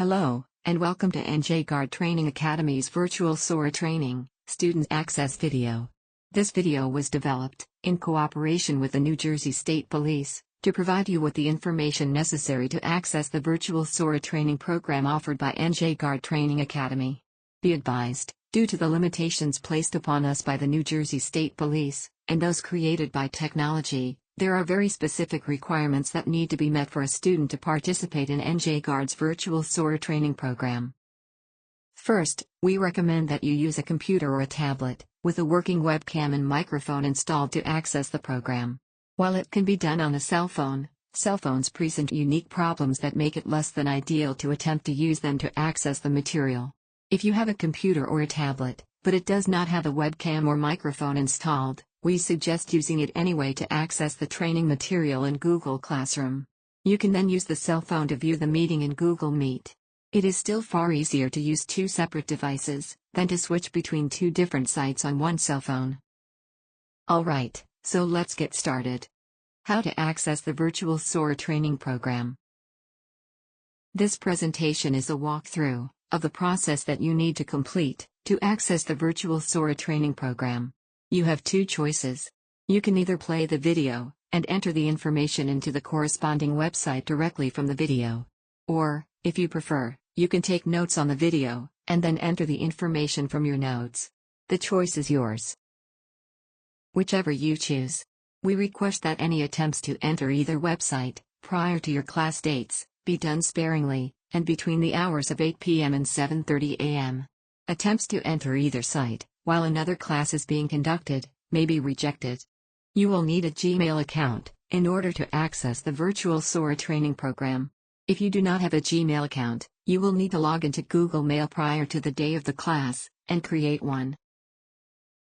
Hello, and welcome to NJ Guard Training Academy's Virtual SORA Training Student Access video. This video was developed, in cooperation with the New Jersey State Police, to provide you with the information necessary to access the Virtual SORA Training Program offered by NJ Guard Training Academy. Be advised, due to the limitations placed upon us by the New Jersey State Police, and those created by technology, there are very specific requirements that need to be met for a student to participate in NJ Guard's Virtual SORA Training Program. First, we recommend that you use a computer or a tablet, with a working webcam and microphone installed to access the program. While it can be done on a cell phone, cell phones present unique problems that make it less than ideal to attempt to use them to access the material. If you have a computer or a tablet, but it does not have a webcam or microphone installed, we suggest using it anyway to access the training material in Google Classroom. You can then use the cell phone to view the meeting in Google Meet. It is still far easier to use two separate devices than to switch between two different sites on one cell phone. Alright, so let's get started. How to access the Virtual SORA Training Program. This presentation is a walkthrough of the process that you need to complete to access the Virtual SORA Training Program. You have two choices. You can either play the video and enter the information into the corresponding website directly from the video. Or, if you prefer, you can take notes on the video and then enter the information from your notes. The choice is yours. Whichever you choose. We request that any attempts to enter either website prior to your class dates be done sparingly and between the hours of 8 p.m. and 7:30 a.m. Attempts to enter either site while another class is being conducted may be rejected. You will need a Gmail account in order to access the Virtual SORA Training Program. If you do not have a Gmail account, you will need to log into Google Mail prior to the day of the class and create one.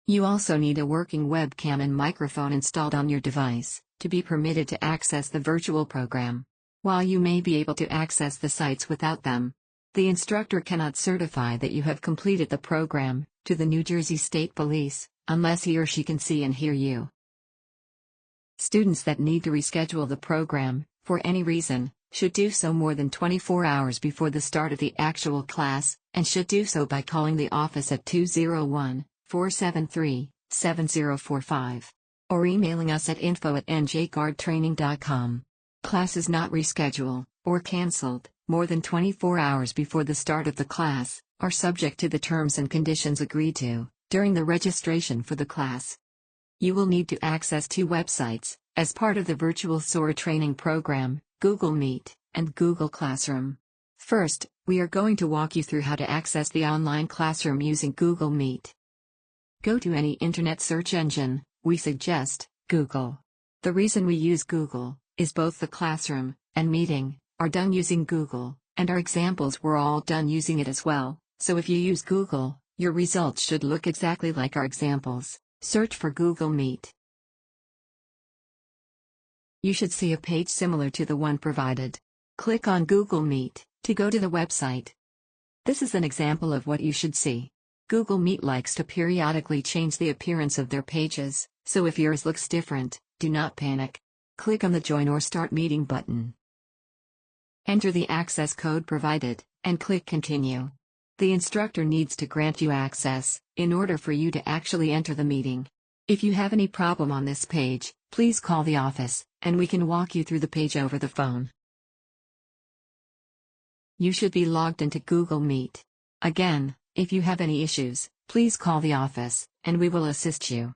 You also need a working webcam and microphone installed on your device to be permitted to access the virtual program. While you may be able to access the sites without them, the instructor cannot certify that you have completed the program to the New Jersey State Police, unless he or she can see and hear you. Students that need to reschedule the program, for any reason, should do so more than 24 hours before the start of the actual class, and should do so by calling the office at 201-473-7045, or emailing us at info@njguardtraining.com. Classes not rescheduled, or cancelled, more than 24 hours before the start of the class, are subject to the terms and conditions agreed to during the registration for the class. You will need to access two websites as part of the Virtual SORA Training Program, Google Meet and Google Classroom. First, we are going to walk you through how to access the online classroom using Google Meet. Go to any internet search engine. We suggest Google. The reason we use Google is both the classroom and meeting are done using Google, and our examples were all done using it as well. So if you use Google, your results should look exactly like our examples. Search for Google Meet. You should see a page similar to the one provided. Click on Google Meet to go to the website. This is an example of what you should see. Google Meet likes to periodically change the appearance of their pages, so if yours looks different, do not panic. Click on the Join or Start Meeting button. Enter the access code provided, and click Continue. The instructor needs to grant you access in order for you to actually enter the meeting. If you have any problem on this page, please call the office, and we can walk you through the page over the phone. You should be logged into Google Meet. Again, if you have any issues, please call the office, and we will assist you.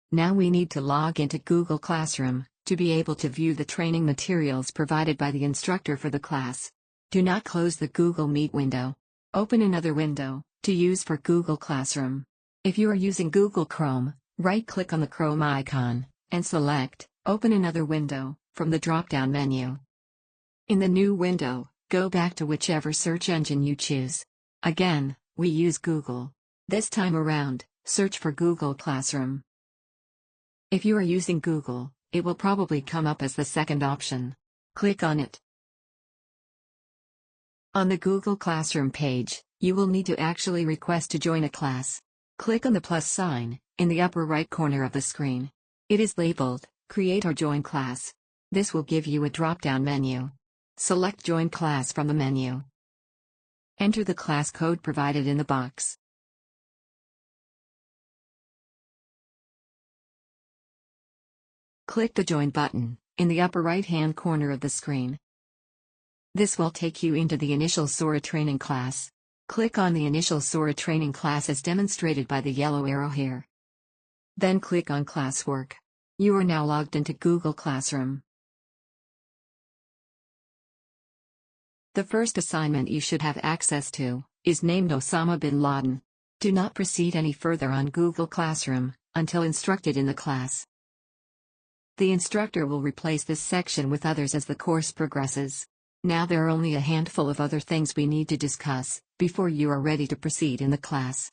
Now we need to log into Google Classroom to be able to view the training materials provided by the instructor for the class. Do not close the Google Meet window. Open another window to use for Google Classroom. If you are using Google Chrome, right-click on the Chrome icon and select Open another window from the drop-down menu. In the new window, go back to whichever search engine you choose. Again, we use Google. This time around, search for Google Classroom. If you are using Google, it will probably come up as the second option. Click on it. On the Google Classroom page, you will need to actually request to join a class. Click on the plus sign in the upper right corner of the screen. It is labeled Create or Join Class. This will give you a drop-down menu. Select Join Class from the menu. Enter the class code provided in the box. Click the Join button in the upper right-hand corner of the screen. This will take you into the initial SORA training class. Click on the initial SORA training class as demonstrated by the yellow arrow here. Then click on Classwork. You are now logged into Google Classroom. The first assignment you should have access to is named Osama bin Laden. Do not proceed any further on Google Classroom until instructed in the class. The instructor will replace this section with others as the course progresses. Now there are only a handful of other things we need to discuss before you are ready to proceed in the class.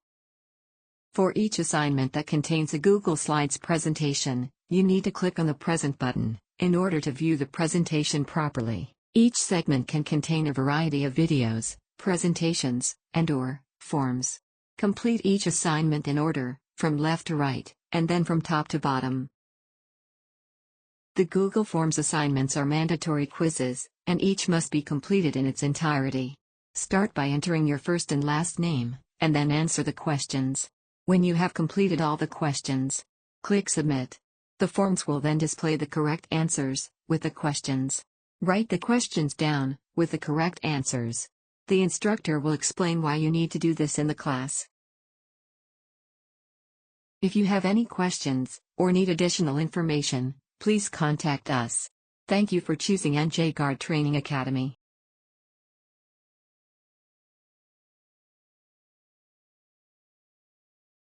For each assignment that contains a Google Slides presentation, you need to click on the Present button in order to view the presentation properly. Each segment can contain a variety of videos, presentations, and/or forms. Complete each assignment in order, from left to right, and then from top to bottom. The Google Forms assignments are mandatory quizzes, and each must be completed in its entirety. Start by entering your first and last name, and then answer the questions. When you have completed all the questions, click Submit. The forms will then display the correct answers with the questions. Write the questions down with the correct answers. The instructor will explain why you need to do this in the class. If you have any questions or need additional information, please contact us. Thank you for choosing NJ Guard Training Academy.